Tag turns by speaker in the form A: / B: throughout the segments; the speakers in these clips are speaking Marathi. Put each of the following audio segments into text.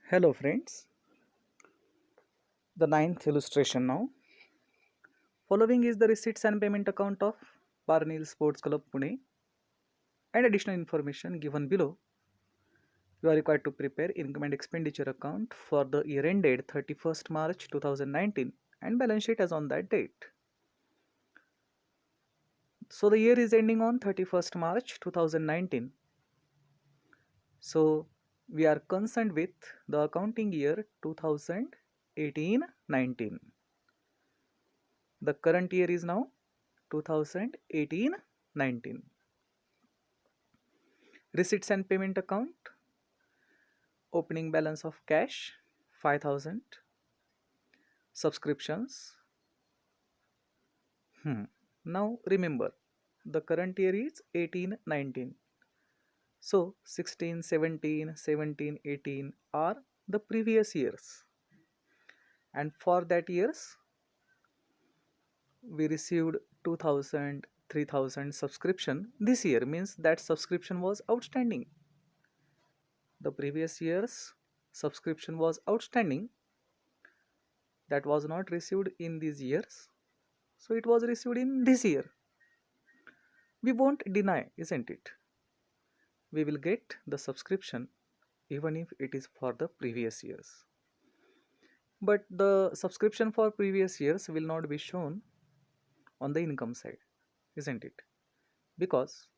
A: Hello friends, the ninth illustration now. Following is the receipts and payment account of Parnell Sports Club Pune and additional information given below. You are required to prepare income and expenditure account for the year ended 31st March 2019 and balance sheet as on that date. So the year is ending on 31st March 2019. So we are concerned with the accounting year 2018-19. The current year is now 2018-19. Receipts and payment account, opening balance of cash 5000, subscriptions. Now remember, the current year is 18-19. So 16, 17, 17, 18 are the previous years. And for that years, we received 2000, 3000 subscription. This year means that subscription was outstanding. The previous year's subscription was outstanding, that was not received in these years, so it was received in this year. We won't deny, isn't it? We will get the subscription even if it is for the previous years. But the subscription for previous years will not be shown on the income side, isn't it? Because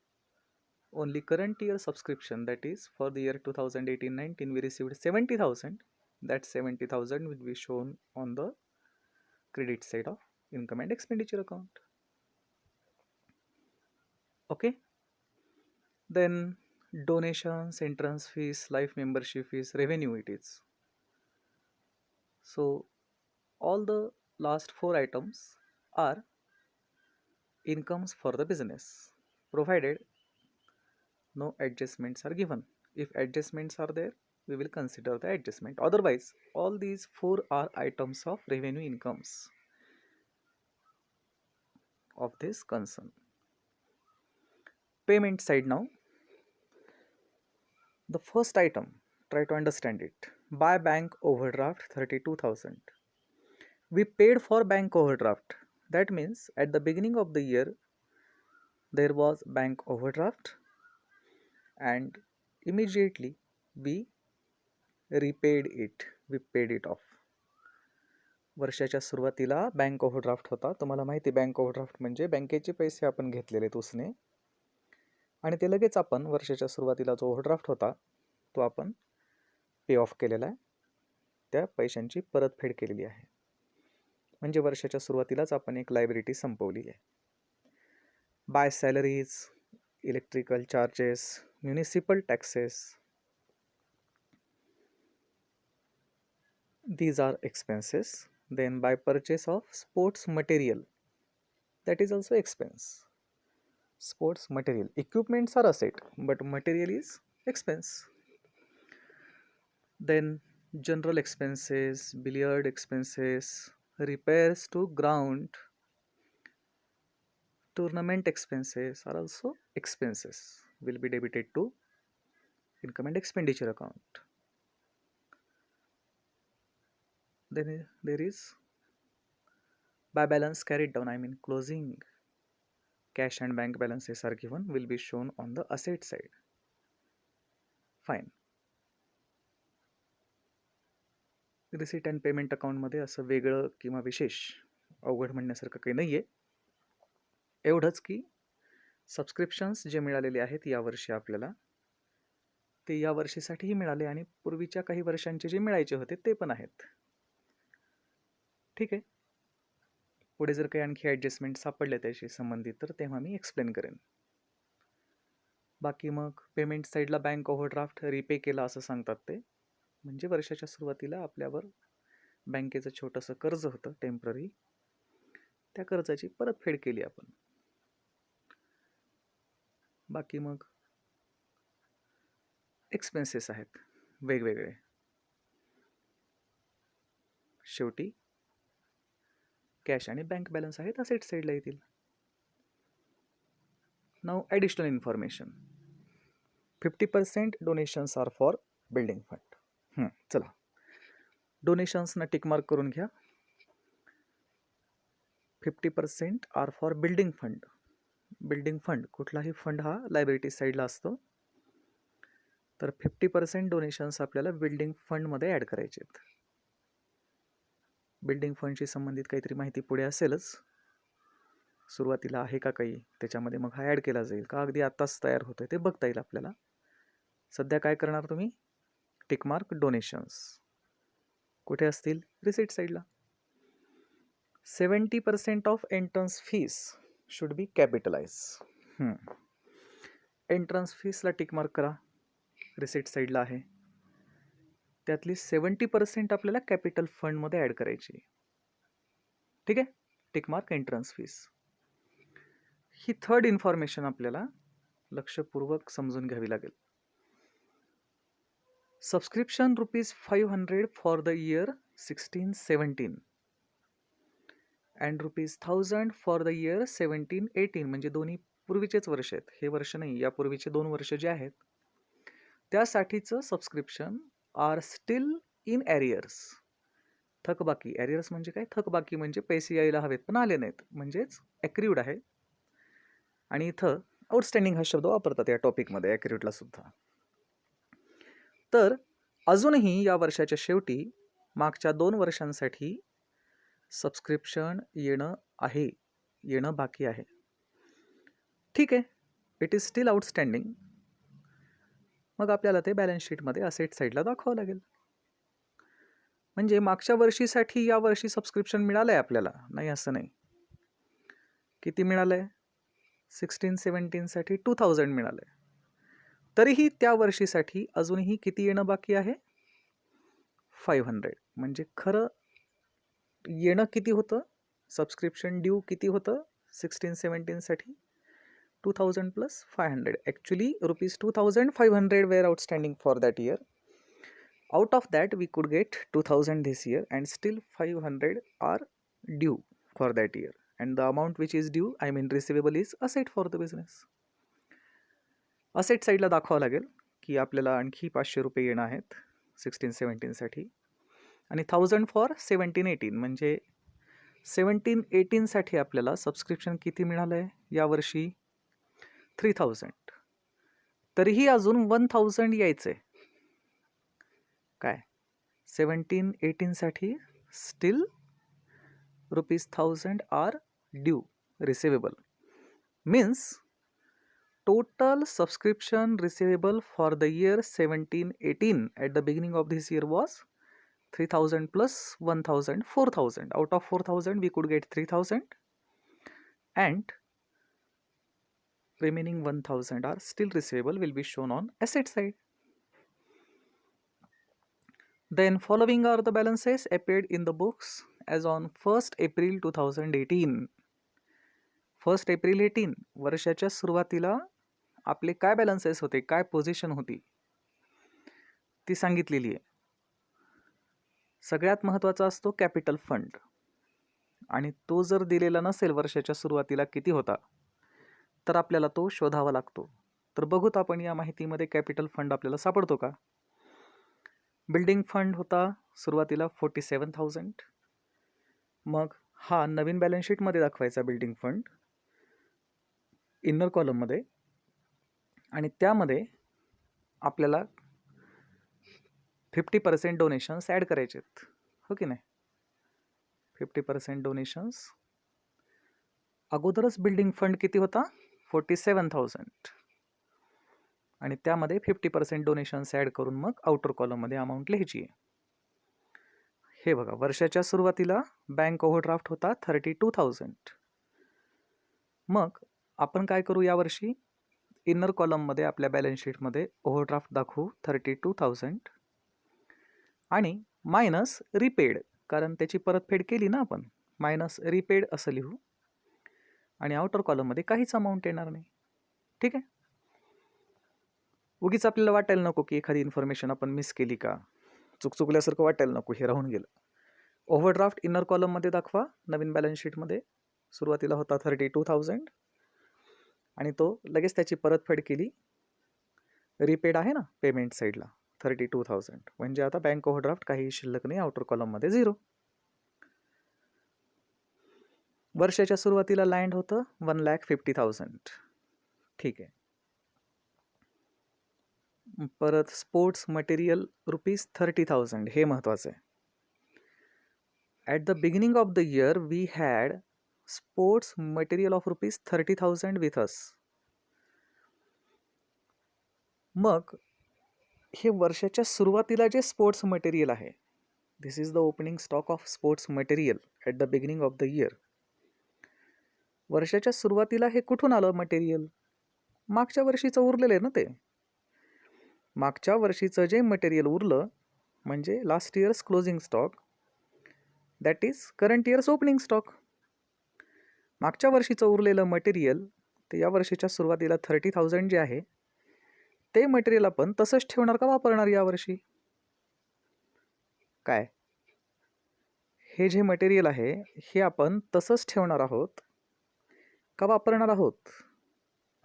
A: only current year subscription, that is for the year 2018-19, we received 70,000. That 70,000 will be shown on the credit side of income and expenditure account. Okay, then donations, entrance fees, life membership fees, revenue it is. So all the last four items are incomes for the business, provided no adjustments are given. If adjustments are there, we will consider the adjustment. Otherwise, all these four are items of revenue incomes of this concern. Payment side now. The first item, try to understand it. Buy bank overdraft 32,000. We paid for bank overdraft. That means at the beginning of the year there was bank overdraft and immediately we repaid it. We paid it off. वर्षाच्या सुरुवातीला बँक ओव्हरड्राफ्ट होता. तुम्हाला माहिती बँक ओव्हरड्राफ्ट म्हणजे बँकेचे पैसे आपण घेतलेले उसने आणि ते लगेच आपण वर्षाच्या सुरुवातीला जो ओव्हरड्राफ्ट होता तो आपण पे ऑफ केलेला आहे. त्या पैशांची परतफेड केलेली आहे. म्हणजे वर्षाच्या सुरुवातीलाच आपण एक लायबिलिटी संपवली आहे. By salaries, electrical charges, municipal taxes, these are expenses. Then by purchase of sports material, that is also expense. Sports material, equipments are asset but material is expense. Then general expenses, billiard expenses, repairs to ground, tournament expenses are also expenses, will be debited to income and expenditure account. Then there is by balance carried down, I mean closing cash and bank balances are given, will be shown on the asset side. Fine. Receipt and payment अकाउंटमध्ये असं वेगळं किंवा विशेष अवघड म्हणण्यासारखं काही नाही आहे. एवढंच की सबस्क्रिप्शन्स जे मिळालेले आहेत यावर्षी आपल्याला ते या वर्षीसाठीही मिळाले आणि पूर्वीच्या काही वर्षांचे जे मिळायचे होते ते पण आहेत. ठीक आहे. पुढे जर काही आणखी ॲडजस्टमेंट सापडले त्याशी संबंधित तर तेव्हा मी एक्सप्लेन करेन. बाकी मग पेमेंट साईडला बँक ओव्हरड्राफ्ट रिपे केला असं सांगतात ते. म्हणजे वर्षाच्या सुरुवातीला आपल्यावर बँकेचं छोटंसं कर्ज होतं टेम्पररी, त्या कर्जाची परतफेड केली आपण. बाकी मग एक्सपेन्सेस आहेत वेगवेगळे. शेवटी कॅश आणि बँक बॅलन्स आहेत असेट साईडला येतील. नाव additional information. 50% donations are for building fund. चला डोनेशन्सना टिक मार्क करून घ्या. 50% are for building fund. Building fund, कुठलाही फंड हा लायबिलिटी साईडला असतो, तर 50% डोनेशन्स आपल्याला बिल्डिंग फंडमध्ये ॲड करायचे आहेत. बिल्डिंग फंडशी संबंधित काहीतरी माहिती पुढे असेलच, सुरुवातीला आहे का काही त्याच्यामध्ये, मग हा ॲड केला जाईल का अगदी आत्ताच तयार होतोय ते बघता येईल आपल्याला. सध्या काय करणार तुम्ही, टिकमार्क डोनेशन्स कुठे असतील, रिसीट साईडला. 70% of entrance fees should be capitalise. Entrance फीसला टिकमार्क करा, रिसीट साईडला आहे. त्यातली 70% आपल्याला कॅपिटल फंडमध्ये ॲड करायची. ठीक आहे, टिकमार्क एंट्रन्स फीस. ही थर्ड इन्फॉर्मेशन आपल्याला लक्षपूर्वक समजून घ्यावी लागेल. Subscription ₹500 for the year 16-17 and ₹1000 for the year 17-18, म्हणजे दोन्ही पूर्वीचेच वर्ष आहेत, हे वर्ष नाही, यापूर्वीचे 2 वर्ष जे आहेत त्यासाठीचं सबस्क्रिप्शन आर स्टील इन ॲरियर्स. थकबाकी, ॲरियर्स म्हणजे काय, थकबाकी म्हणजे पैसे यायला हवेत पण आले नाहीत, म्हणजेच ॲक्रिव्ड आहे. आणि इथं आउटस्टँडिंग हा शब्द वापरतात या टॉपिकमध्ये, ॲक्रिव्डला सुद्धा. तर अजूनही या वर्षाच्या शेवटी मागच्या 2 वर्षांसाठी सबस्क्रिप्शन येणं बाकी आहे. ठीक आहे, इट इज स्टील आउटस्टँडिंग. मग आपल्याला ते बॅलन्स शीटमध्ये असेट साईडला दाखवावं लागेल. म्हणजे मागच्या वर्षीसाठी या वर्षी सबस्क्रिप्शन मिळालं आहे आपल्याला, नाही असं नाही. किती मिळालं आहे, 16-17साठी 2000 मिळालं आहे. तरीही त्या वर्षीसाठी अजूनही किती येणं बाकी आहे, 500. म्हणजे खरं येणं किती होतं, सबस्क्रिप्शन ड्यू किती होतं 16-17साठी, 2000 + 500. Actually ₹2500 were outstanding for that year. Out of that, we could get 2000 this year, and still 500 are due for that year. And the amount which is due, I mean receivable, is asset for the business. Asset साईडला दाखवावं लागेल की आपल्याला आणखी ₹500 येणं आहेत 16-17साठी, आणि 1000 फॉर 17-18. म्हणजे 17-18साठी आपल्याला सबस्क्रिप्शन किती मिळालं आहे यावर्षी, 3000. तरीही अजून 1000 यायचं आहे. काय, 17-18साठी still ₹1000 are due receivable. Means total subscription receivable for the year 17-18 at the beginning of this year was 3000 + 1000, 4000. Out of 4000 we could get 3000, and remaining 1000 are still receivable, will be shown on asset side. Then following are the balances appeared in the books as on 1st April 2018. 1st April 18 वर्षाच्या सुरुवातीला आपले काय बॅलन्सेस होते, काय पोझिशन होती ती सांगितलेली आहे. सगळ्यात महत्त्वाचा असतो कॅपिटल फंड, आणि तो जर दिलेला नसेल वर्षाच्या सुरुवातीला किती होता, तर आपल्याला तो शोधावा लागतो. तर बघूत आपण या माहितीमध्ये कॅपिटल फंड आपल्याला सापडतो का. बिल्डिंग फंड होता सुरुवातीला 47,000. मग हा नवीन बॅलन्स शीटमध्ये दाखवायचा बिल्डिंग फंड इनर कॉलममध्ये, आणि त्यामध्ये आपल्याला 50% डोनेशन्स ॲड करायचे आहेत, हो की नाही. 50% डोनेशन्स. अगोदरच बिल्डिंग फंड किती होता, 47,000, आणि त्यामध्ये 50% डोनेशन्स ॲड करून मग आउटर कॉलममध्ये अमाऊंट लिहायची आहे. हे बघा, वर्षाच्या सुरुवातीला बँक ओव्हरड्राफ्ट होता 32,000. मग आपण काय करू, यावर्षी इनर कॉलममध्ये आपल्या बॅलन्स शीटमध्ये ओव्हरड्राफ्ट दाखवू 32,000, आणि मायनस रिपेड, कारण त्याची परतफेड केली ना आपण, मायनस रिपेड असं लिहू, आणि आउटर कॉलममध्ये काहीच अमाऊंट येणार नाही. ठीक आहे. उगीच आपल्याला वाटायला नको की एखादी इन्फॉर्मेशन आपण मिस केली का, चुकल्यासारखं वाटायला नको, हे राहून गेलं. ओव्हरड्राफ्ट इनर कॉलममध्ये दाखवा नवीन बॅलन्स शीटमध्ये. सुरुवातीला होता 32,000, आणि तो लगेच त्याची परतफेड केली, रिपेड आहे ना पेमेंट साईडला, 32,000. म्हणजे आता बँक ओव्हरड्राफ्ट काही शिल्लक नाही, आउटर कॉलममध्ये 0. वर्षाच्या सुरुवातीला लँड होतं 1,50,000. ठीक आहे. परत स्पोर्ट्स मटेरियल ₹30,000. हे महत्त्वाचं आहे. At the beginning of the year we had sports material of ₹30,000 with us. मग हे वर्षाच्या सुरुवातीला जे स्पोर्ट्स मटेरियल आहे, this is the opening stock of sports material at the beginning of the year. वर्षाच्या सुरुवातीला हे कुठून आलं मटेरियल? मागच्या वर्षीचं उरलेलं आहे ना ते. मागच्या वर्षीचं जे मटेरियल उरलं म्हणजे last year's closing stock, that is current year's opening stock. मागच्या वर्षीचं उरलेलं मटेरियल ते या वर्षीच्या सुरुवातीला 30,000 जे आहे ते मटेरियल आपण तसंच ठेवणार का वापरणार यावर्षी? काय हे जे मटेरियल आहे हे आपण तसंच ठेवणार आहोत का वापरणार आहोत?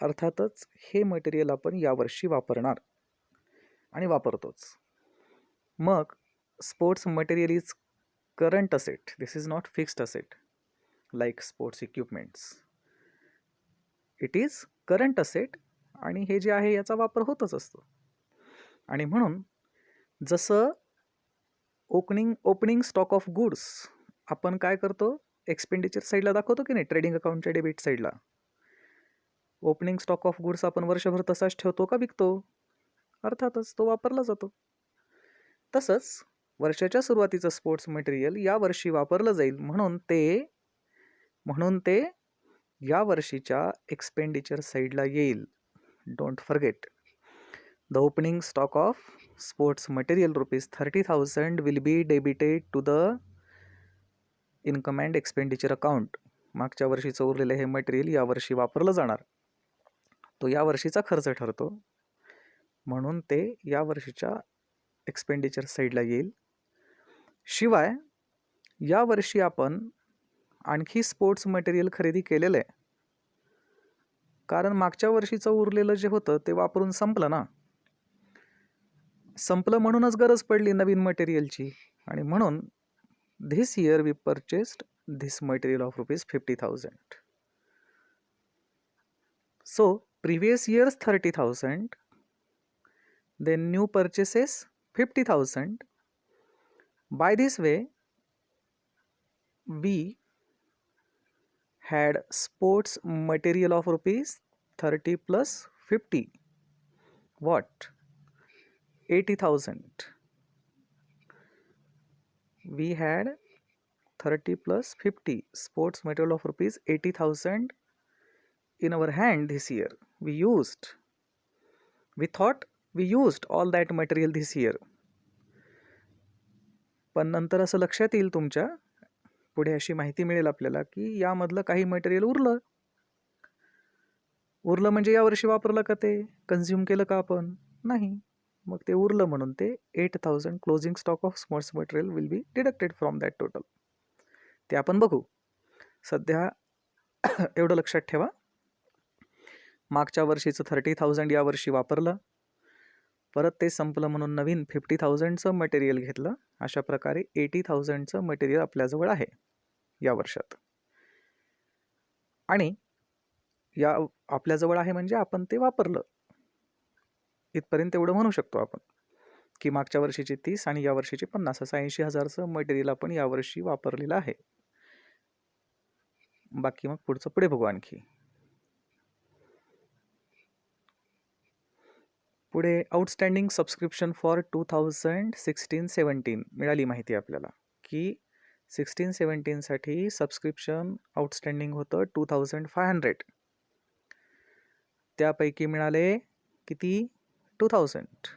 A: अर्थातच हे मटेरियल आपण यावर्षी वापरणार आणि वापरतोच. मग sports material is current asset. This is not fixed asset like sports equipments. It is current asset आणि हे जे आहे याचा वापर होतच असतो. आणि म्हणून जसं ओपनिंग स्टॉक ऑफ गुड्स आपण काय करतो, एक्सपेंडिचर साईडला दाखवतो की नाही, ट्रेडिंग अकाउंटच्या डेबिट साईडला. ओपनिंग स्टॉक ऑफ गुड्स आपण वर्षभर तसाच ठेवतो का विकतो? अर्थातच तो वापरला जातो. तसंच वर्षाच्या सुरुवातीचं स्पोर्ट्स मटेरियल या वर्षी वापरलं जाईल म्हणून ते या वर्षीच्या एक्सपेंडिचर साईडला येईल. Don't forget, the opening stock of sports material ₹30,000 will be debited to the income and expenditure account. मागच्या वर्षीचं उरलेलं हे मटेरियल यावर्षी वापरलं जाणार, तो या वर्षीचा खर्च ठरतो म्हणून ते या वर्षीच्या एक्सपेंडिचर साईडला येईल. शिवाय यावर्षी आपण आणखी स्पोर्ट्स मटेरियल खरेदी केलेलं आहे, कारण मागच्या वर्षीचं उरलेलं जे होतं ते वापरून संपलं ना. संपलं म्हणूनच गरज पडली नवीन मटेरियलची आणि म्हणून this year we purchased this material of ₹50,000. So previous years 30,000, then new purchases 50,000. By this way we had sports material of ₹30 plus 50. What? 80,000. We had 30 plus 50 sports material of ₹80,000 in our hand this year. We thought we used all that material this year. पण नंतर असं लक्षात येईल तुमच्या, पुढे अशी माहिती मिळेल आपल्याला की यामधलं काही मटेरियल उरलं म्हणजे यावर्षी वापरलं का, ते कन्झ्युम केलं का आपण? नाही. मग ते उरलं म्हणून ते 8,000 closing stock of sports material will be deducted from that total. ते आपण बघू. सध्या एवढं लक्षात ठेवा, मागच्या वर्षीचं 30,000 यावर्षी वापरलं, परत ते संपलं म्हणून नवीन 50,000चं मटेरियल घेतलं. अशा प्रकारे 80,000चं मटेरियल आपल्याजवळ आहे या वर्षात. आणि या आपल्याजवळ आहे म्हणजे आपण ते वापरलं, इथपर्यंत एवढं म्हणू शकतो आपण की मागच्या वर्षीची 30 आणि या वर्षीची 50, असं 80,000चं मटेरियल आपण यावर्षी वापरलेलं आहे. बाकी मग पुढचं पुढे बघू. आणखी पुढे आउटस्टँडिंग सबस्क्रिप्शन फॉर 2016-17 मिळाली माहिती आपल्याला की 16-17साठी सबस्क्रिप्शन आउटस्टँडिंग होतं 2,500. त्यापैकी मिळाले किती? 2,000.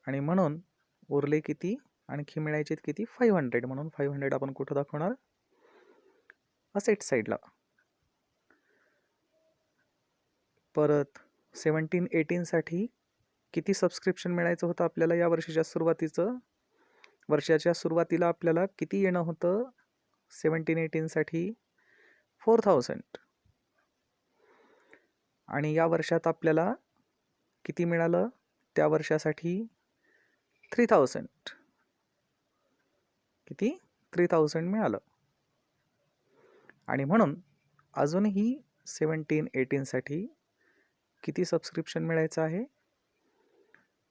A: आणि म्हणून उरले किती? आणखी मिळायचे किती? 500. म्हणून 500 आपण कुठं दाखवणार? असेट साईडला. परत 17-18साठी किती सबस्क्रिप्शन मिळायचं होतं आपल्याला या वर्षाच्या सुरुवातीचं? वर्षाच्या सुरुवातीला आपल्याला किती येणं होतं 17-18साठी? 4,000. आणि या वर्षात आपल्याला किती मिळालं त्या वर्षासाठी 3000. किती 3000 मिळालं. आणि म्हणून अजूनही 17-18साठी किती सबस्क्रिप्शन मिळायचं आहे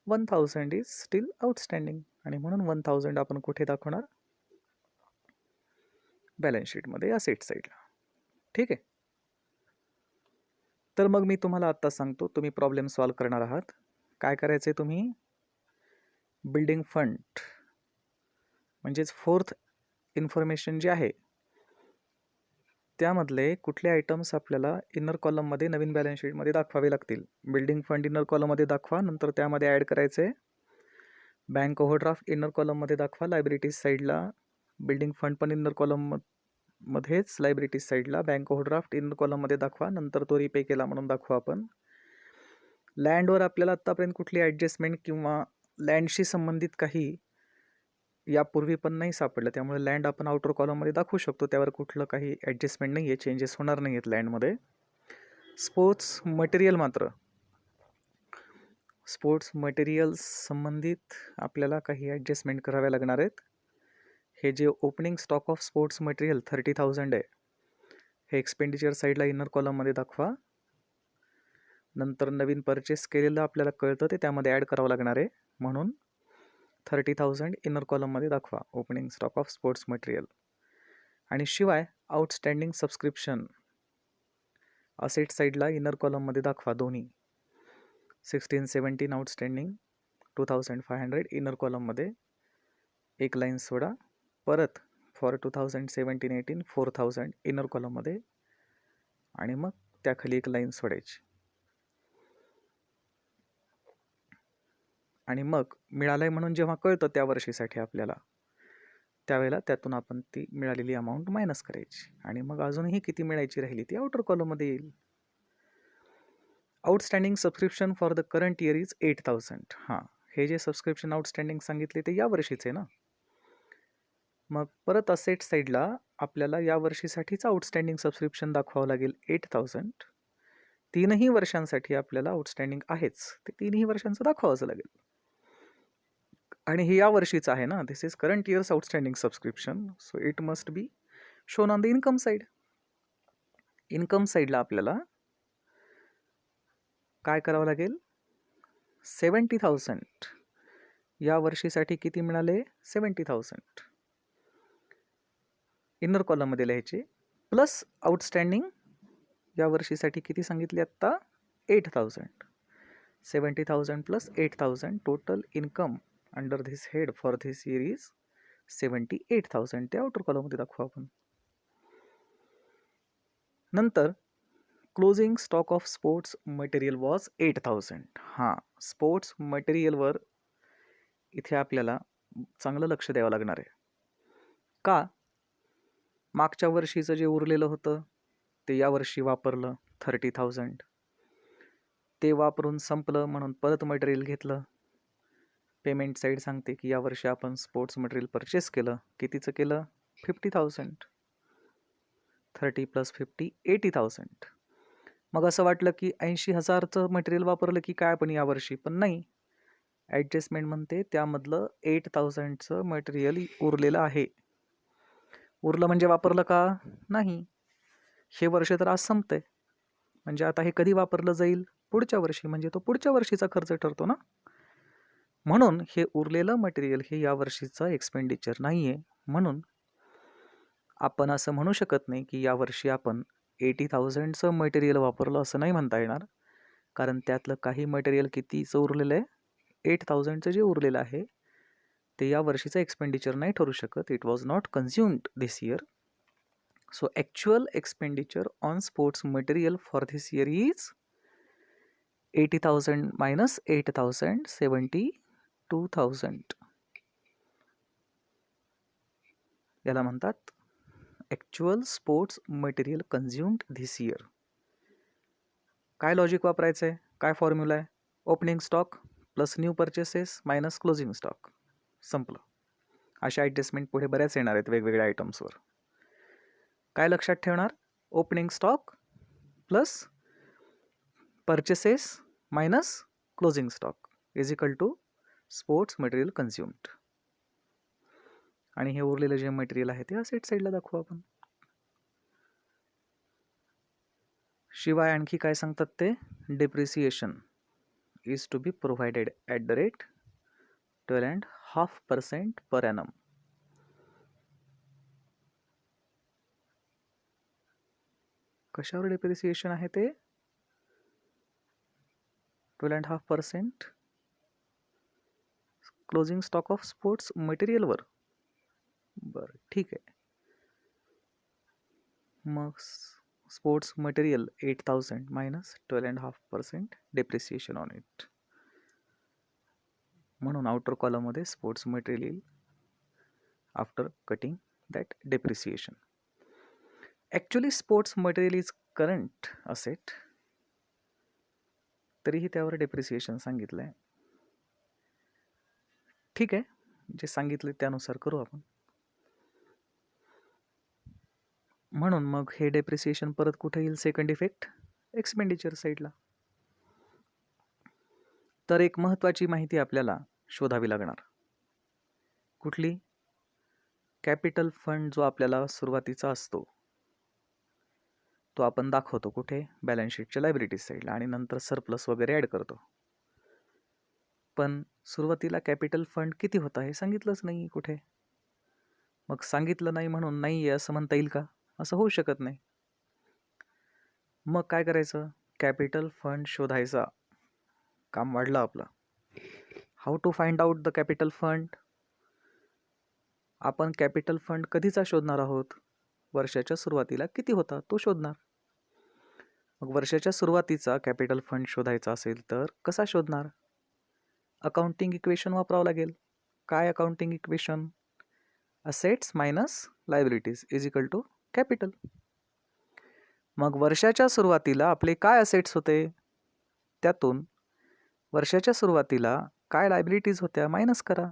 A: 1000 इज स्टील आउटस्टँडिंग. आणि म्हणून 1000 आपण कुठे दाखवणार बॅलन्स शीटमध्ये असेट साईडला. ठीक आहे. तर मग मी तुम्हाला आत्ता सांगतो, तुम्ही प्रॉब्लेम सॉल्व्ह करणार आहात. काय करायचे तुम्ही बिल्डिंग फंड म्हणजेच फोर्थ इन्फॉर्मेशन जे आहे त्यामधले कुठले आयटम्स आपल्याला इनर कॉलममध्ये नवीन बॅलन्स शीटमध्ये दाखवावे लागतील. बिल्डिंग फंड इनर कॉलममध्ये दाखवा, नंतर त्यामध्ये ॲड करायचे बँक ओव्हरड्राफ्ट इनर कॉलममध्ये दाखवा, लायबिलिटीज साईडला बिल्डिंग फंड पण इनर कॉलममध्येच, लायबिलिटीज साईडला बँक ओव्हरड्राफ्ट इनर कॉलममध्ये दाखवा, नंतर तो रिपे केला म्हणून दाखवा. आपण लँडवर आपल्याला आत्तापर्यंत कुठली ॲडजस्टमेंट किंवा लँडशी संबंधित काही यापूर्वी पण नाही सापडलं, त्यामुळे लँड आपण आउटर कॉलममध्ये दाखवू शकतो. त्यावर कुठलं काही ॲडजस्टमेंट नाही आहे, चेंजेस होणार नाही आहेत लँडमध्ये. स्पोर्ट्स मटेरियल मात्र स्पोर्ट्स मटेरियल्स संबंधित आपल्याला काही ॲडजस्टमेंट कराव्या लागणार आहेत. हे जे opening stock of sports material 30,000 आहे, हे एक्सपेंडिचर साईडला इनर कॉलममध्ये दाखवा. नंतर नवीन परचेस केलेलं आपल्याला कळतं ते त्यामध्ये ॲड करावं लागणार आहे, म्हणून 30,000 इनर कॉलममध्ये दाखवा opening stock of sports material. आणि शिवाय आउटस्टँडिंग सबस्क्रिप्शन असेट साईडला इनर कॉलममध्ये दाखवा दोन्ही. 16-17 आउटस्टँडिंग 2500 इनर कॉलममध्ये एक लाईन सोडा. परत फॉर 2017-18 4000 इनर कॉलममध्ये, आणि मग त्याखाली एक लाईन सोडायची. आणि मग मिळालंय म्हणून जेव्हा कळतं त्या वर्षीसाठी आपल्याला, त्यावेळेला त्यातून आपण ती मिळालेली अमाऊंट मायनस करायची. आणि मग अजूनही किती मिळायची राहिली ती आउटर कॉलममध्ये येईल. Outstanding subscription for the current year is 8000. हां, हे जे सबस्क्रिप्शन आउटस्टँडिंग सांगितले ते या वर्षीचे ना. मग परत असेट साईडला आपल्याला या वर्षीसाठीच आउटस्टँडिंग सबस्क्रिप्शन दाखवावं लागेल 8000. 3ही वर्षांसाठी आपल्याला आउटस्टँडिंग आहेच, ते 3ही वर्षांचं दाखवावंच लागेल. आणि हे या वर्षीचं आहे ना, this is current years outstanding subscription, so it must be shown on the income side. Income साईडला आपल्याला काय करावं लागेल 70,000. या वर्षीसाठी किती मिळाले 70,000 इनर कॉलममध्ये लिहायचे, प्लस आउटस्टँडिंग या वर्षीसाठी किती सांगितले आत्ता 8000. 70,000 plus 8000 total income under this head for this year is 78,000. ते आउटर कॉलममध्ये दाखवू आपण. नंतर closing stock of sports material was 8000. हां, स्पोर्ट्स मटेरियलवर इथे आपल्याला चांगलं लक्ष द्यावं लागणार आहे. का? मागच्या वर्षीचं जे उरलेलं होतं ते यावर्षी वापरलं 30,000. ते वापरून संपलं म्हणून परत मटेरियल घेतलं. पेमेंट साईड सांगते की यावर्षी आपण स्पोर्ट्स मटेरियल परचेस केलं. कितीचं केलं 50,000. 30 + 50 80,000. मग असं वाटलं की 80,000चं मटेरियल वापरलं की काय आपण यावर्षी, पण नाही. ॲडजस्टमेंट म्हणते त्यामधलं 8000चं मटेरियल उरलेलं आहे. उरलं म्हणजे वापरलं का नाही. हे वर्ष तर आज संपतंय, म्हणजे आता हे कधी वापरलं जाईल पुढच्या वर्षी, म्हणजे तो पुढच्या वर्षीचा खर्च ठरतो ना. म्हणून हे उरलेलं मटेरियल हे या वर्षीचं एक्सपेंडिचर नाही आहे. म्हणून आपण असं म्हणू शकत नाही की यावर्षी आपण 80,000चं मटेरियल वापरलं असं नाही म्हणता येणार, कारण त्यातलं काही मटेरियल कितीचं उरलेलं आहे 8000चं जे उरलेलं आहे ते या वर्षीचं एक्सपेंडिचर नाही ठरू शकत. It was not consumed this year. So actual expenditure on sports material for this year is 80,000 minus 8,000 72,000. याला म्हणतात actual sports material consumed this year. काय लॉजिक वापरायचं आहे, काय फॉर्म्युला आहे? Opening stock plus new purchases minus closing stock. संपलं. अशा ॲडजस्टमेंट पुढे बऱ्याच येणार आहेत वेगवेगळ्या आयटम्सवर. काय लक्षात ठेवणार? Opening stock plus purchases minus closing stock is equal to sports material consumed. आणि हे उरलेलं जे मटेरियल आहे ते असेट साईडला दाखवू आपण. शिवाय आणखी काय सांगतात ते, depreciation is to be provided at the rate 12.5% per annum. कशावर डेप्रिसिएशन आहे ते, 12.5% क्लोजिंग स्टॉक ऑफ स्पोर्ट्स मटेरियलवर. बरं ठीक आहे. मग sports material 8,000 minus 12.5% depreciation on it. म्हणून आउटर कॉलममध्ये स्पोर्ट्स मटेरियल येईल after cutting that depreciation. Actually sports material is current asset, तरीही त्यावर डेप्रिसिएशन सांगितलं आहे. ठीक आहे, जे सांगितले त्यानुसार करू आपण. म्हणून मग हे डेप्रिसिएशन परत कुठे येईल, सेकंड इफेक्ट एक्सपेंडिचर साईडला. तर एक महत्त्वाची माहिती आपल्याला शोधावी लागणार. कुठली, कॅपिटल फंड जो आपल्याला सुरुवातीचा असतो तो आपण दाखवतो कुठे, बॅलन्स शीटच्या लायबिलिटीज साईडला, आणि नंतर सरप्लस वगैरे ॲड करतो. पण सुरुवातीला कॅपिटल फंड किती होता हे सांगितलंच नाही कुठे. मग सांगितलं नाही म्हणून नाही आहे असं म्हणता येईल का, असं होऊ शकत नाही. मग काय करायचं, कॅपिटल फंड शोधायचा, काम वाढलं आपलं. How to find out the capital fund. आपण कॅपिटल फंड कधीचा शोधणार आहोत, वर्षाच्या सुरुवातीला किती होता तो शोधणार. मग वर्षाच्या सुरुवातीचा कॅपिटल फंड शोधायचा असेल तर कसा शोधणार, अकाउंटिंग इक्वेशन वापरावं लागेल. काय accounting equation, assets minus liabilities is equal to capital. मग वर्षाच्या सुरुवातीला आपले काय असेट्स होते, त्यातून वर्षाच्या सुरुवातीला काय लायबिलिटीज होत्या मायनस करा,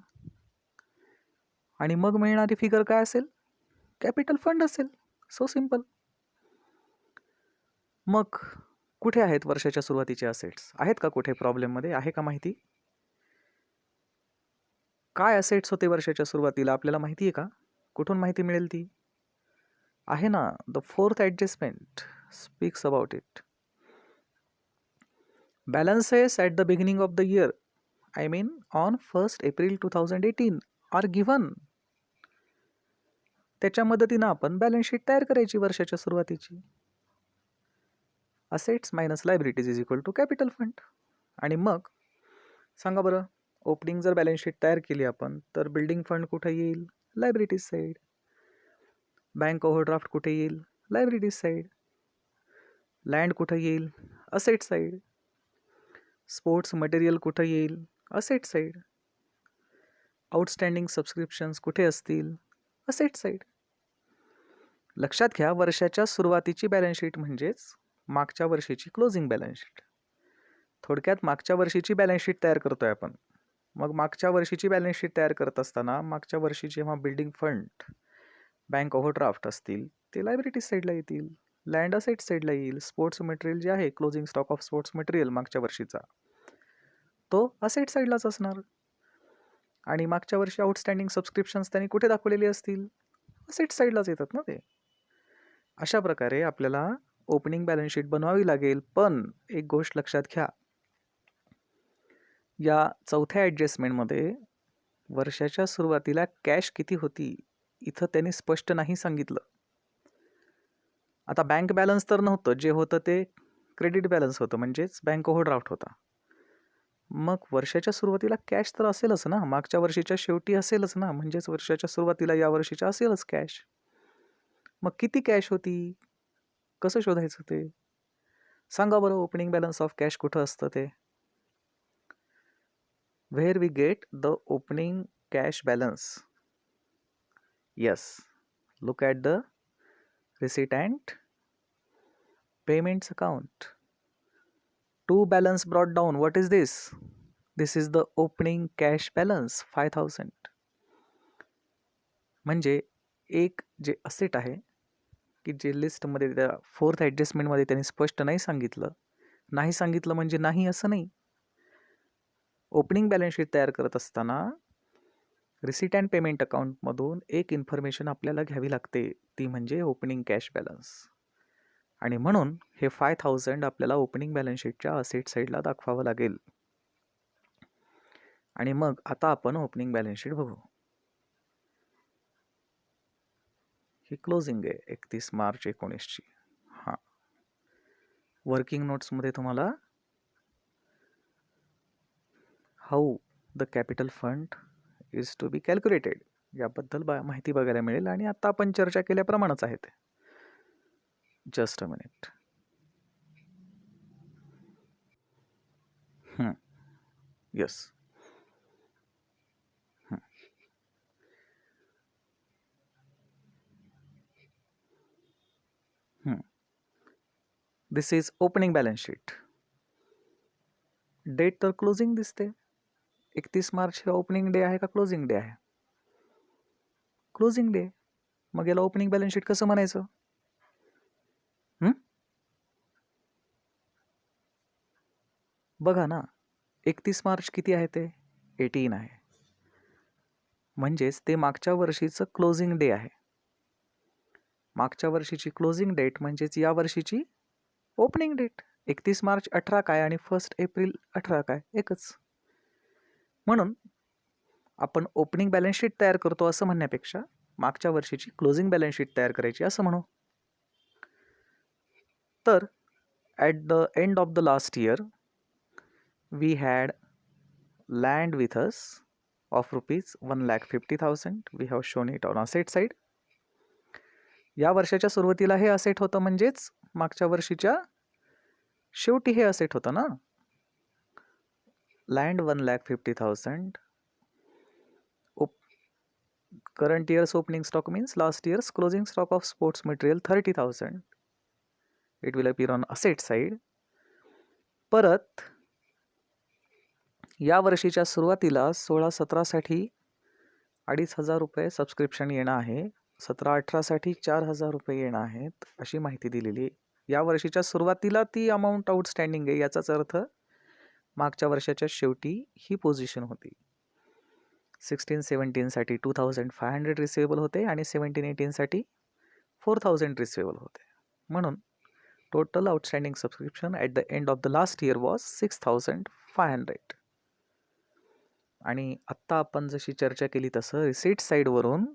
A: आणि मग मिळणारी फिगर काय असेल, कॅपिटल फंड असेल. So simple. मग कुठे आहेत वर्षाच्या सुरुवातीचे असेट्स, आहेत का कुठे प्रॉब्लेममध्ये, आहे का माहिती, काय असेट्स होते वर्षाच्या सुरुवातीला आपल्याला माहिती आहे का, कुठून माहिती मिळेल ती, आहे ना. The fourth adjustment speaks about it. Balances at the beginning of the year, I mean on 1 April 2018 are given. त्याच्या मदतीनं आपण बॅलन्स शीट तयार करायची वर्षाच्या सुरुवातीची. Assets minus liabilities is equal to capital fund. आणि मग सांगा बरं, ओपनिंग जर बॅलन्स शीट तयार केली आपण तर बिल्डिंग फंड कुठे येईल, लायबिलिटीज साईड. बँक ओव्हरड्राफ्ट कुठे येईल, लायबिलिटीज साईड. लँड कुठे येईल, असेट साईड. स्पोर्ट्स मटेरियल कुठे येईल, असेट साईड. आउटस्टँडिंग सबस्क्रिप्शन्स कुठे असतील, असेट साईड. लक्षात घ्या, वर्षाच्या सुरुवातीची बॅलन्स शीट म्हणजेच मागच्या वर्षीची क्लोजिंग बॅलन्स शीट. थोडक्यात मागच्या वर्षीची बॅलन्स शीट तयार करतोय आपण. मग मागच्या वर्षीची बॅलन्स शीट तयार करत असताना मागच्या वर्षी जेव्हा बिल्डिंग फंड, बँक ओव्हरड्राफ्ट असतील ते लायबिलिटीज साईडला येतील, लँड असेट साईडला येईल. स्पोर्ट्स मटेरियल जे आहे, closing stock of sports material मागच्या वर्षीचा, तो असेट साईडलाच असणार. आणि मागच्या वर्षी आउटस्टँडिंग सबस्क्रिप्शन्स त्यांनी कुठे दाखवलेली असतील, असेट साईडलाच येतात ना ते. अशा प्रकारे आपल्याला ओपनिंग बॅलन्स शीट बनवावी लागेल. पण एक गोष्ट लक्षात घ्या, या चौथ्या ॲडजस्टमेंटमध्ये वर्षाच्या सुरुवातीला कॅश किती होती इथं त्यांनी स्पष्ट नाही सांगितलं. आता बँक बॅलन्स तर नव्हतं, जे होतं ते क्रेडिट बॅलन्स होतं, म्हणजेच बँक ओव्हरड्राफ्ट होता. मग वर्षाच्या सुरुवातीला कॅश तर असेलच ना, मागच्या वर्षीच्या शेवटी असेलच ना, म्हणजेच वर्षाच्या सुरुवातीला या वर्षीच्या असेलच कॅश. मग किती कॅश होती, कसं शोधायचं ते सांगा बरं. ओपनिंग बॅलन्स ऑफ कॅश कुठं असतं ते, where we get the opening cash balance. Yes, look at the receipt and payments account. To balance brought down, what is this? This is the opening cash balance 5,000. म्हणजे एक जे असेट आहे की जे लिस्टमध्ये त्या फोर्थ ॲडजस्टमेंटमध्ये त्यांनी स्पष्ट नाही सांगितलं. नाही सांगितलं म्हणजे नाही असं नाही, ओपनिंग बॅलन्स शीट तयार करत असताना रिसीट अँड पेमेंट अकाउंटमधून एक इन्फॉर्मेशन आपल्याला घ्यावी लागते, ती म्हणजे ओपनिंग कॅश बॅलन्स. आणि म्हणून हे 5000 आपल्याला ओपनिंग बॅलन्स शीटच्या असेट साईडला दाखवावं लागेल. आणि मग आता आपण ओपनिंग बॅलन्स शीट बघू. ही क्लोजिंग आहे 31 मार्च 19ची. हां, वर्किंग नोट्समध्ये तुम्हाला how the capital fund is to be calculated याबद्दल माहिती बघायला मिळेल. आणि आता आपण चर्चा केल्याप्रमाणेच आहे ते. Just a minute. Yes. This is opening balance sheet. Date तर क्लोजिंग दिसते. 31 मार्च हे ओपनिंग डे आहे का क्लोजिंग डे आहे? Closing day. मग याला ओपनिंग बॅलन्स शीट कसं म्हणायचं? बघा ना, 31 मार्च किती आहे ते? 18 आहे. म्हणजेच ते मागच्या वर्षीचं क्लोजिंग डे आहे. मागच्या वर्षीची क्लोजिंग डेट म्हणजेच या वर्षीची ओपनिंग डेट. 31 मार्च 18 काय आणि 1 एप्रिल 18 काय? एकच. म्हणून आपण ओपनिंग बॅलन्स शीट तयार करतो असं म्हणण्यापेक्षा मागच्या वर्षीची क्लोजिंग बॅलन्स शीट तयार करायची असं म्हणू. तर at the end of the last year we had land with us of rupees 1,50,000. We have shown it on asset side. या वर्षाच्या सुरुवातीला हे असेट होतं, म्हणजेच मागच्या वर्षीच्या शेवटी हे असेट होतं ना. Land 1,50,000. Current year's opening stock means last year's closing stock of sports material 30,000. It will appear on asset side. परत या वर्षीच्या सुरुवातीला 16-17साठी 2,500 रुपये सबस्क्रिप्शन येणं आहे. 17-18साठी 4,000 रुपये येणं आहेत, अशी माहिती दिलेली. या वर्षीच्या सुरुवातीला ती अमाऊंट आउटस्टँडिंग आहे, याचाच अर्थ मागच्या वर्षाच्या शेवटी ही पोझिशन होती. 16-17साठी 2,500 रिसिवेबल होते आणि 17-18साठी 4,000 रिसिवेबल होते. म्हणून total outstanding subscription at the end of the last year was 6,500. आणि आत्ता आपण जशी चर्चा केली तसं रिसीट साईडवरून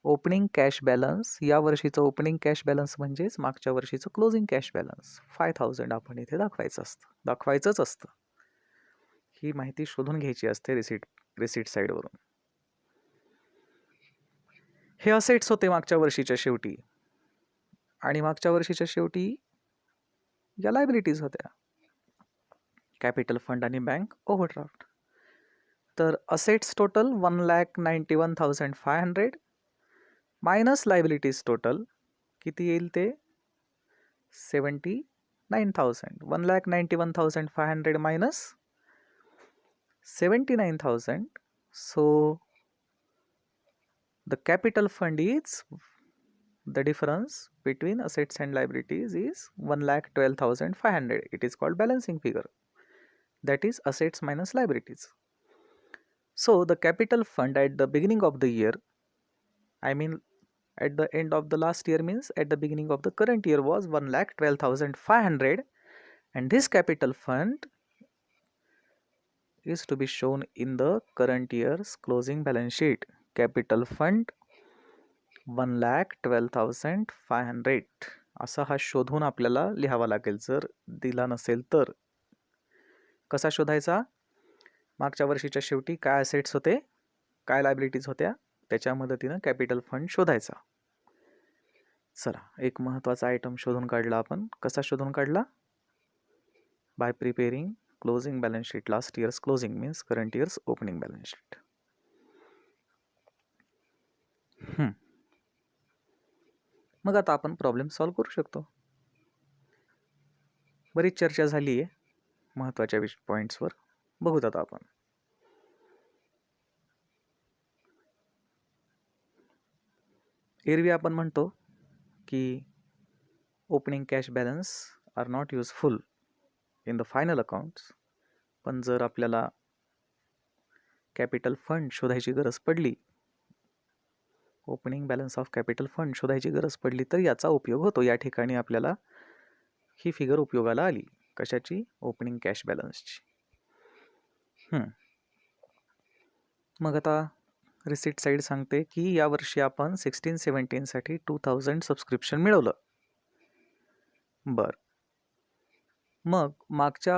A: ओपनिंग कॅश बॅलन्स, या वर्षीचं ओपनिंग कॅश बॅलन्स म्हणजेच मागच्या वर्षीचं क्लोजिंग कॅश बॅलन्स 5,000 आपण इथे दाखवायचंच असतं. ही माहिती शोधून घ्यायची असते रिसीट साईडवरून. हे असेट्स होते मागच्या वर्षीच्या शेवटी. आणि मागच्या वर्षीच्या शेवटी या लायबिलिटीज होत्या, कॅपिटल फंड आणि बँक ओव्हरड्राफ्ट. तर assets total 1,91,500 minus liabilities total किती येईल ते 79,000. 1,91,500 minus 79,000. So the capital fund is the difference between assets and liabilities is 1,12,500. It is called balancing figure. That is assets minus liabilities. So the capital fund at the beginning of the year, I mean at the end of the last year means at the beginning of the current year, was 1,12,500, and this capital fund is to be shown in the current year's closing balance sheet. Capital fund 1,12,500 असा हा शोधून आपल्याला लिहावा लागेल. जर दिला नसेल तर कसा शोधायचा? मागच्या वर्षीच्या शेवटी काय असेट्स होते, काय लायबिलिटीज होत्या, त्याच्या मदतीनं कॅपिटल फंड शोधायचा. चला, एक महत्त्वाचा आयटम शोधून काढला आपण. कसा शोधून काढला? By preparing closing balance sheet. Last year's closing means current year's opening balance sheet. मग आता आपण प्रॉब्लेम सॉल्व्ह करू शकतो. बरीच चर्चा झाली आहे महत्त्वाच्या पॉईंट्सवर. बघूत आता आपण. एरवी आपण म्हणतो की opening cash balance are not useful in the final accounts पण जर आपल्याला कॅपिटल फंड शोधायची गरज पडली, opening balance of capital fund शोधायची गरज पडली, तर याचा उपयोग होतो. या ठिकाणी आपल्याला ही फिगर उपयोगाला आली. कशाची? ओपनिंग कॅश बॅलन्सची. मग आता रिसिट साईड सांगते की यावर्षी आपण 16-17 साठी 2000 सबस्क्रिप्शन मिळवलं. बरं, मग मागच्या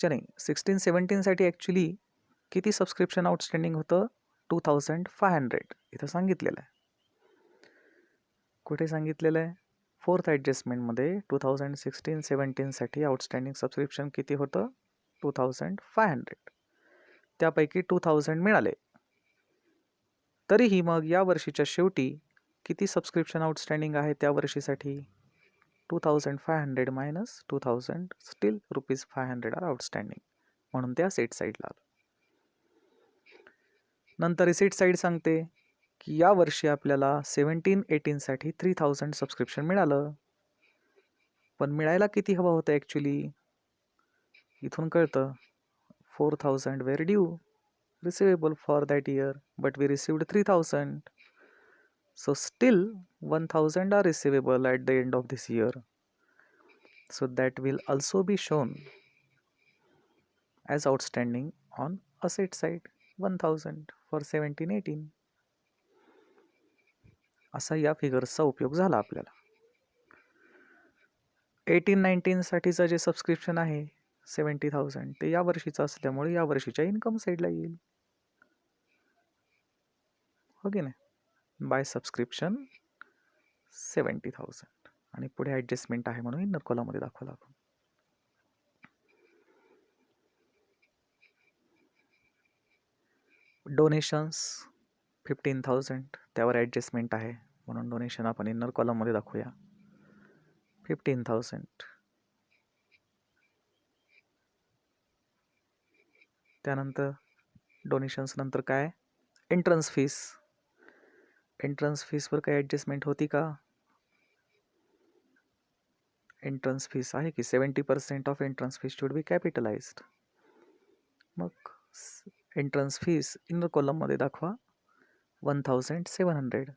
A: नाही, 16-17 साठी ॲक्च्युली किती सबस्क्रिप्शन आउटस्टँडिंग होतं? 2500 इथं सांगितलेलं आहे. कुठे सांगितलेलं आहे? फोर्थ ॲडजस्टमेंटमध्ये 2016-17 साठी आउटस्टँडिंग सबस्क्रिप्शन किती होतं? 2500. त्यापैकी 2000 मिळाले. तरीही मग या वर्षीच्या शेवटी किती सबस्क्रिप्शन आउटस्टँडिंग आहे त्या वर्षीसाठी? 2500 मायनस 2000, स्टील ₹500 आर आउटस्टँडिंग, म्हणून त्या सेट साईडला आलं. नंतर रिसीट साईड सांगते की या वर्षी आपल्याला 17-18 साठी 3000 सबस्क्रिप्शन मिळालं. पण मिळायला किती हवं होतं ॲक्च्युली? इथून कळतं 4000 वेर due receivable for that year, but we received 3000. So still 1000 are receivable at the end of this year. So that will also be shown as outstanding on asset side, 1000 for 17-18. असा या फिगर्सचा उपयोग झाला आपल्याला. 18-19 साठीचं जे सबस्क्रिप्शन आहे 70,000 ते या वर्षीचं असल्यामुळे या वर्षीच्या इन्कम साईडला येईल. हो की नाही? बाय सबस्क्रिप्शन 70,000 आणि पुढे ॲडजस्टमेंट आहे म्हणून इनर कॉलममध्ये दाखवलं आपण. डोनेशन्स 15,000, त्यावर ॲडजस्टमेंट आहे म्हणून डोनेशन आपण इनर कॉलममध्ये दाखवूया. 15,000. त्यानंतर डोनेशन्स नंतर काय? Entrance fees. एंट्रन्स फीसवर काही ॲडजस्टमेंट होती का? एंट्रन्स फीस आहे की 70% of entrance fees should be capitalised. मग एंट्रन्स फीस इनर कॉलममध्ये दाखवा 1700.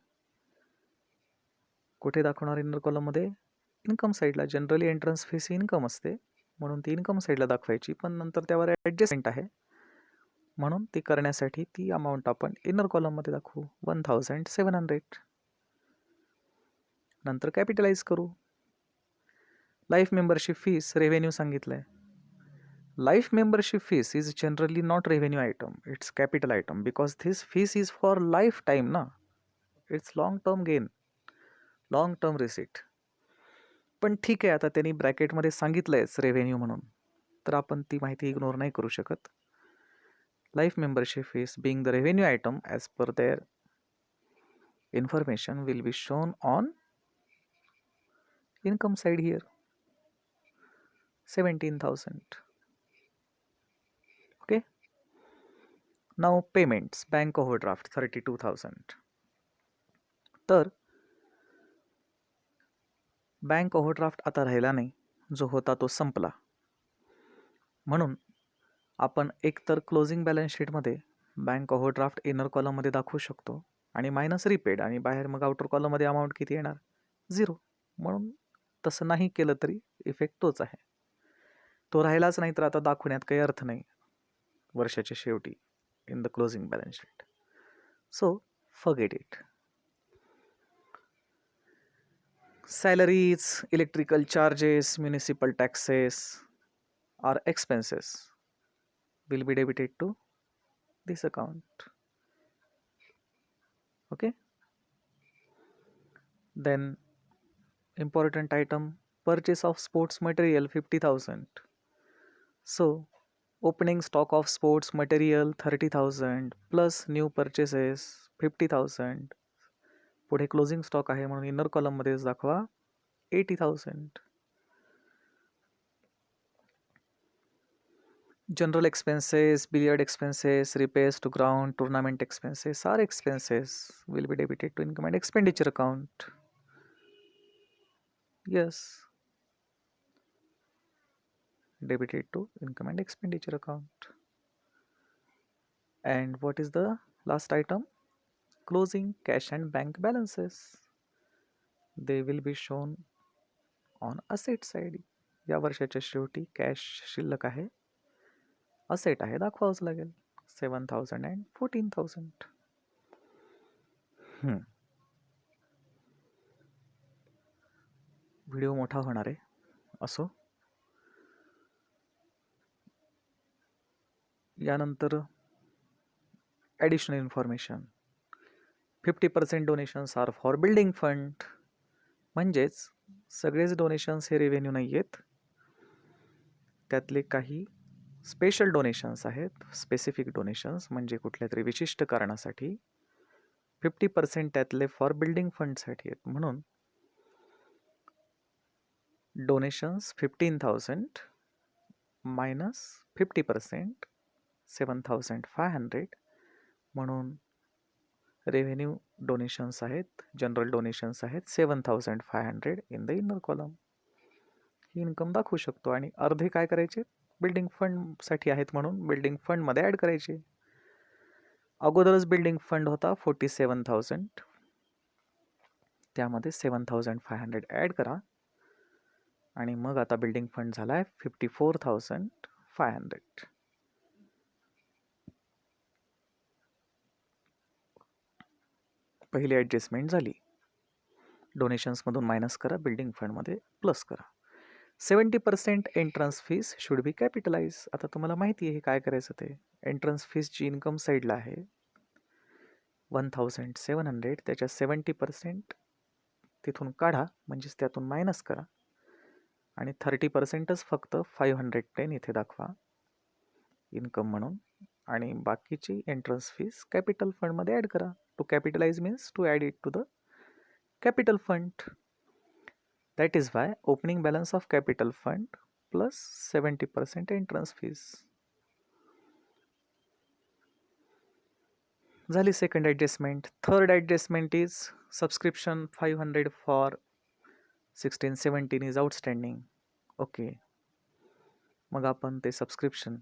A: कुठे दाखवणार इनर कॉलममध्ये? इन्कम साईडला. जनरली एंट्रन्स फीस इन्कम असते म्हणून ती इन्कम साईडला दाखवायची, पण नंतर त्यावर ॲडजस्टमेंट आहे म्हणून ती करण्यासाठी ती अमाऊंट आपण इनर कॉलममध्ये दाखवू 1700. नंतर कॅपिटलाइज करू. लाईफ मेंबरशिप फीस रेव्हेन्यू सांगितलंय. Life membership fees is generally not revenue item, it's capital item because this fees is for life time ना. It's long term gain, long term receipt. पण ठीक आहे, आता त्यांनी ब्रॅकेटमध्ये सांगितलंयच रेव्हेन्यू म्हणून, तर आपण ती माहिती इग्नोर नाही करू शकत. Life membership fees being the revenue item as per their information will be shown on income side here, 17,000. Okay. Now payments, bank overdraft 32,000. तर बँक ओव्हरड्राफ्ट आता राहिला नाही, जो होता तो संपला. म्हणून आपण एकतर क्लोजिंग बॅलन्स शीटमध्ये बँक ओव्हरड्राफ्ट इनर कॉलममध्ये दाखवू शकतो आणि मायनस रिपेड, आणि बाहेर मग आउटर कॉलममध्ये अमाऊंट किती येणार? 0. म्हणून तसं नाही केलं तरी इफेक्ट तोच आहे. तो राहिलाच नाही तर आता दाखवण्यात काही अर्थ नाही वर्षाच्या शेवटी in the closing balance sheet. So forget it. Salaries, electrical charges, municipal taxes or expenses will be debited to this account. Okay. Then important item, purchase of sports material 50,000. So opening stock of sports material 30,000 plus new purchases 50,000. पुढे क्लोजिंग स्टॉक आहे म्हणून इनर कॉलममध्येच दाखवा 80,000. General expenses, billiard expenses, repairs to ground, tournament expenses are expenses will be debited to income and expenditure account. Yes. debited to income and expenditure account. And what is the last item? Closing cash and bank balances. They will be shown on asset side. या वर्षाच्या शेवटी कॅश शिल्लक आहे, असेट आहे दाखवावंच लागेल. 7,000 and 14,000. व्हिडिओ मोठा होणार आहे, असो. यानंतर additional information. 50% donations are for building fund. म्हणजेच सगळेच डोनेशन्स हे रेव्हेन्यू नाही आहेत, त्यातले काही स्पेशल डोनेशन्स आहेत. स्पेसिफिक डोनेशन्स म्हणजे कुठल्या तरी विशिष्ट कारणासाठी. 50% त्यातले फॉर बिल्डिंग फंडसाठी आहेत. म्हणून डोनेशन्स 15,000 मायनस 50% 7,500. म्हणून रेव्हेन्यू डोनेशन्स आहेत, जनरल डोनेशन्स आहेत 7,500 in the inner column. He income दाखवू शकतो. आणि अर्धे काय करायचे, बिल्डिंग फंडसाठी आहेत म्हणून बिल्डिंग फंडमध्ये ॲड करायचे. अगोदरच बिल्डिंग फंड होता 47,000, त्यामध्ये 7,500 ॲड करा आणि मग आता बिल्डिंग फंड झाला आहे 54,500. पहिली ॲडजस्टमेंट झाली. डोनेशन्समधून मायनस करा, बिल्डिंग फंडमध्ये प्लस करा. 70% entrance fees should be capitalise. आता तुम्हाला माहिती आहे काय करायचं ते. एंट्रन्स फीसची इन्कम साईडला आहे 1,700. त्याच्या 70% तिथून काढा, म्हणजेच त्यातून मायनस करा. आणि 30%च फक्त 510 इथे दाखवा इन्कम म्हणून. आणि बाकीची एंट्रन्स फीस कॅपिटल फंडमध्ये ॲड करा. To capitalise means to add it to the capital fund. That is why opening balance of capital fund plus 70% entrance fees. झाली second adjustment. Third adjustment is subscription 500 for 16-17 is outstanding. Okay, मग आपण ते सबस्क्रिप्शन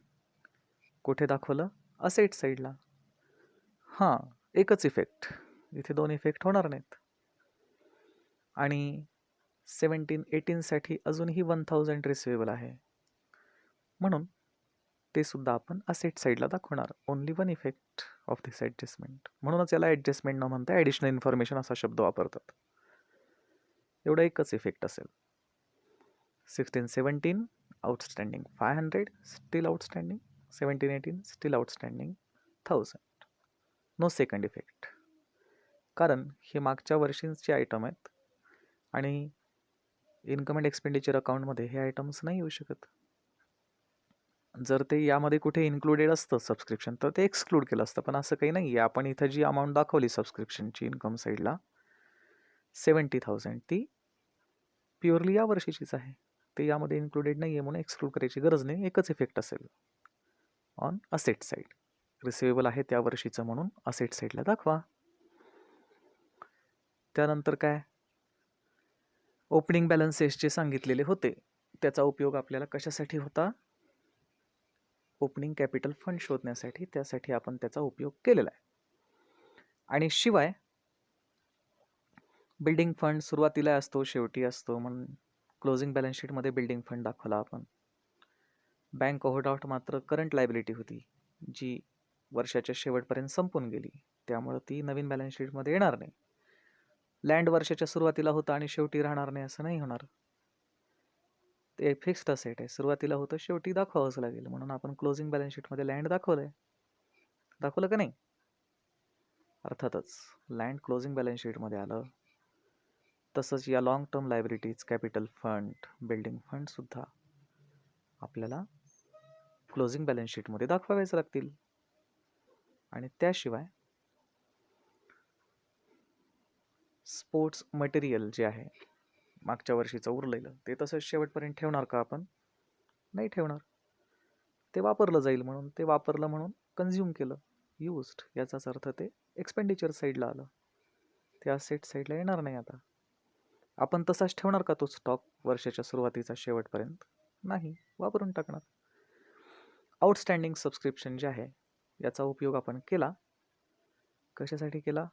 A: कुठे दाखवलं, असेट साईडला. हां, एकच इफेक्ट, इथे दोन इफेक्ट होणार नाहीत. आणि 17-18साठी अजूनही 1,000 रिसिवेबल आहे, म्हणून ते सुद्धा आपण असेट साईडला दाखवणार. Only one effect of this adjustment. म्हणूनच याला ॲडजस्टमेंट न म्हणता ॲडिशनल इन्फॉर्मेशन असा शब्द वापरतात. एवढा एकच इफेक्ट असेल. 16-17 outstanding 500 still outstanding, 17-18 still outstanding 1,000. No second effect, कारण हे मागच्या वर्षींचे आयटम आहेत आणि इन्कम अँड एक्सपेंडिचर अकाउंटमध्ये हे आयटम्स नाही येऊ शकत. जर ते यामध्ये कुठे इन्क्लुडेड असतं सबस्क्रिप्शन तर ते एक्सक्लूड केलं असतं, पण असं काही नाही आहे. आपण इथं जी अमाऊंट दाखवली सबस्क्रिप्शनची इन्कम साईडला 70,000, ती प्युअरली या वर्षीचीच आहे. ते यामध्ये इन्क्लुडेड नाही आहे म्हणून एक्सक्लूड करायची गरज नाही. एकच इफेक्ट असेल ऑन असेट साईड. रिसिवेबल आहे त्या वर्षीचं म्हणून असेट साईडला दाखवा. त्यानंतर काय, ओपनिंग बॅलन्सेस जे सांगितलेले होते त्याचा उपयोग आपल्याला कशासाठी होता, ओपनिंग कॅपिटल फंड शोधण्यासाठी. त्यासाठी आपण त्याचा उपयोग केलेला आहे. आणि शिवाय बिल्डिंग फंड सुरुवातीला असतो शेवटी असतो, म्हणून क्लोजिंग बॅलन्स शीटमध्ये बिल्डिंग फंड दाखवला आपण. बँक ओव्हरड्राफ्ट मात्र करंट लायबिलिटी होती जी वर्षाच्या शेवटपर्यंत संपून गेली, त्यामुळे ती नवीन बॅलन्स शीटमध्ये येणार नाही. लँड वर्षाच्या सुरुवातीला होतं आणि शेवटी राहणार नाही असं नाही होणार. ते फिक्स्ड असेट आहे, सुरुवातीला होतं शेवटी दाखवावंच लागेल. म्हणून आपण क्लोजिंग बॅलन्स शीटमध्ये लँड दाखवलंय. दाखवलं का नाही? अर्थातच लँड क्लोजिंग बॅलन्स शीटमध्ये आलं. तसंच या long term liabilities, capital fund, building fund सुद्धा आपल्याला क्लोजिंग बॅलन्स शीटमध्ये दाखवावेच लागतील. आणि त्याशिवाय स्पोर्ट्स मटेरियल जे आहे मागच्या वर्षीचं उरलेलं ते तसंच शेवटपर्यंत ठेवणार का आपण? नाही ठेवणार. ते वापरलं जाईल म्हणून, ते वापरलं म्हणून कन्झ्युम केलं, यूज्ड, याचाच अर्थ ते एक्सपेंडिचर साईडला आलं, ते असेट साईडला येणार नाही. आता आपण तसाच ठेवणार का तो स्टॉक वर्षाच्या सुरुवातीचा शेवटपर्यंत? नाही, वापरून टाकणार. आउटस्टँडिंग सबस्क्रिप्शन जे आहे याचा उपयोग आपण केला. कशासाठी केला?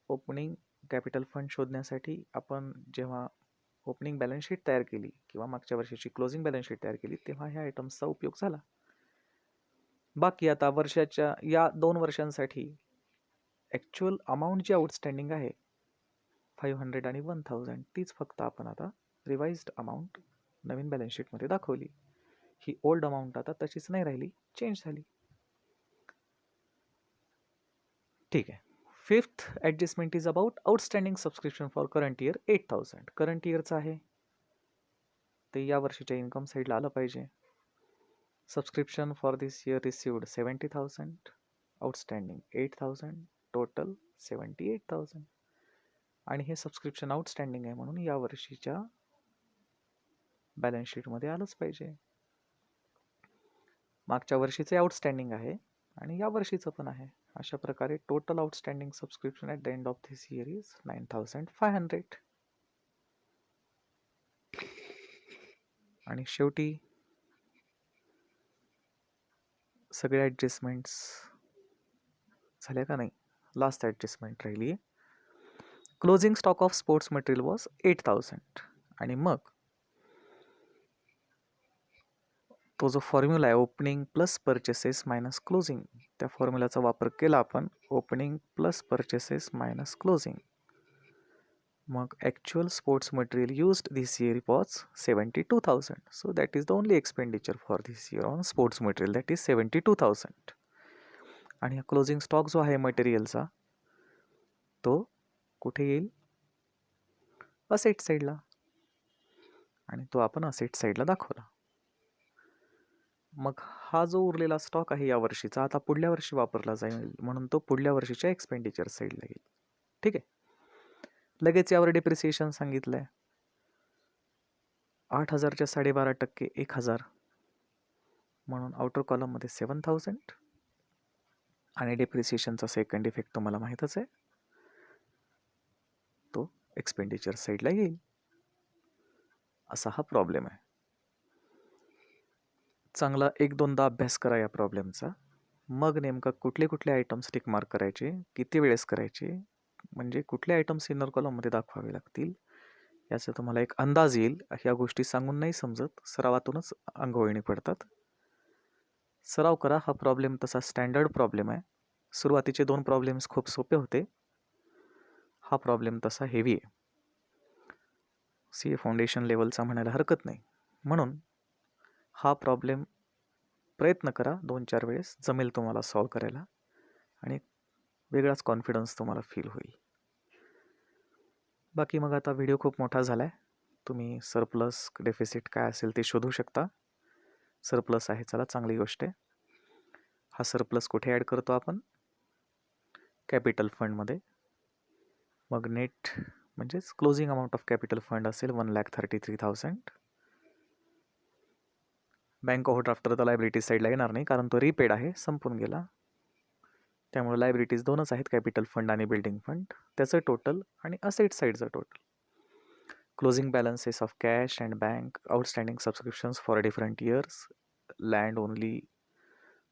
A: ओपनिंग कॅपिटल फंड शोधण्यासाठी आपण जेव्हा ओपनिंग बॅलन्स शीट तयार केली किंवा मागच्या वर्षीची क्लोजिंग बॅलन्स शीट तयार केली तेव्हा ह्या आयटम्सचा उपयोग झाला. बाकी आता वर्षाच्या या 2 वर्षांसाठी ॲक्च्युअल अमाऊंट जी आउटस्टँडिंग आहे 500 आणि 1000 तीच फक्त आपण आता रिवाइज्ड अमाऊंट नवीन बॅलन्स शीटमध्ये दाखवली. ही ओल्ड अमाऊंट आता तशीच नाही राहिली, चेंज झाली. ठीक आहे. Fifth adjustment is about outstanding subscription for current year 8000. Current इयरचं आहे ते या वर्षीच्या इन्कम साईडला आलं पाहिजे. Subscription for this year received 70,000, outstanding 8,000, total 78,000. आणि हे सबस्क्रिप्शन आउटस्टँडिंग आहे म्हणून या वर्षीच्या बॅलन्स शीटमध्ये आलंच पाहिजे. मागच्या वर्षीचे आउटस्टँडिंग आहे आणि या वर्षीचं पण आहे. अशा प्रकारे total outstanding subscription at the end of this year is 9,500. आणि शेवटी सगळे ॲडजस्टमेंट्स झाल्या का नाही? लास्ट ॲडजस्टमेंट राहिली आहे. Closing stock of sports material was 8,000. आणि मग तो जो फॉर्म्युला आहे opening plus purchases minus closing, त्या फॉर्म्युलाचा वापर केला आपण. Opening plus purchases minus closing. मग actual sports material used this year was 72,000. So that is the only expenditure for this year on sports material, that is 72,000. आणि क्लोजिंग स्टॉक जो आहे मटेरियलचा तो कुठे येईल? असेट साईडला. आणि तो आपण असेट साईडला दाखवला. मग हा जो उरलेला स्टॉक आहे या वर्षीचा आता पुढल्या वर्षी वापरला जाईल म्हणून तो पुढल्या वर्षीच्या एक्सपेंडिचर साईडला येईल. ठीक आहे. लगेच यावर डेप्रिसिएशन सांगितलं आहे. 8,000च्या 12.5% 1,000 म्हणून आउटर कॉलममध्ये 7,000. आणि डेप्रिसिएशनचा सेकंड इफेक्ट तुम्हाला माहीतच आहे, तो एक्सपेंडिचर साईडला येईल. असा हा प्रॉब्लेम आहे. चांगला 1-2दा अभ्यास करा या प्रॉब्लेमचा. मग नेमकं कुठले कुठले आयटम्स टिक मार्क करायचे, किती वेळेस करायचे, म्हणजे कुठले आयटम्स इनर कॉलममध्ये दाखवावे लागतील याचा तुम्हाला एक अंदाज येईल. ह्या गोष्टी सांगून नाही समजत, सरावातूनच अंगवळणी पडतात. सराव करा. हा प्रॉब्लेम तसा स्टँडर्ड प्रॉब्लेम आहे. सुरुवातीचे 2 प्रॉब्लेम्स खूप सोपे होते. हा प्रॉब्लेम तसा हेवी आहे. CA फाउंडेशन लेवलचा म्हणायला हरकत नाही. म्हणून हा प्रॉब्लेम प्रयत्न करा 2-4 वेळेस, जमेल तुम्हाला सॉल्व करायला आणि वेगळाच कॉन्फिडन्स तुम्हाला फील होईल. बाकी मग आता व्हिडिओ खूप मोठा झाला आहे. तुम्ही सरप्लस डेफिसिट काय असेल ते शोधू शकता. सरप्लस आहे, चला चांगली गोष्ट आहे. हा सरप्लस कुठे ॲड करतो आपण? कॅपिटल फंडमध्ये. मग नेट म्हणजेच closing amount of capital fund असेल 1,33,000. बँक ओव्हरड्राफ्ट तर लायबिलिटीज साईडला येणार नाही कारण तो रिपेड आहे, संपून गेला. त्यामुळे लायबिलिटीज 2च आहेत, कॅपिटल फंड आणि बिल्डिंग फंड. त्याचं टोटल आणि असेट साईडचं टोटल. Closing balances of cash and bank, outstanding subscriptions for different years, land only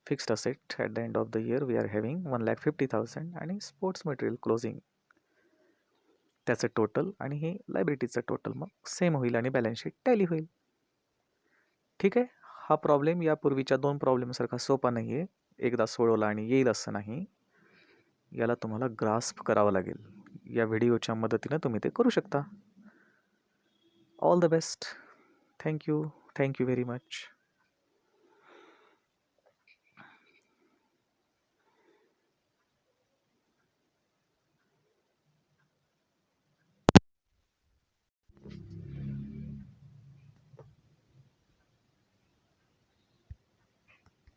A: fixed asset at the end of the year we are having 1,50,000. आणि स्पोर्ट्स मटेरियल क्लोजिंग त्याचं टोटल आणि हे लायबिलिटीचं टोटल मग सेम होईल आणि बॅलन्स शीट टॅली होईल. ठीक आहे. हा प्रॉब्लेम यापूर्वीच्या 2 प्रॉब्लेमसारखा सोपा नाही आहे. एकदा सोडवला आणि येईल असं नाही. याला तुम्हाला ग्रास्प करावं लागेल. या व्हिडिओच्या मदतीनं तुम्ही ते करू शकता. All the best. Thank you very much.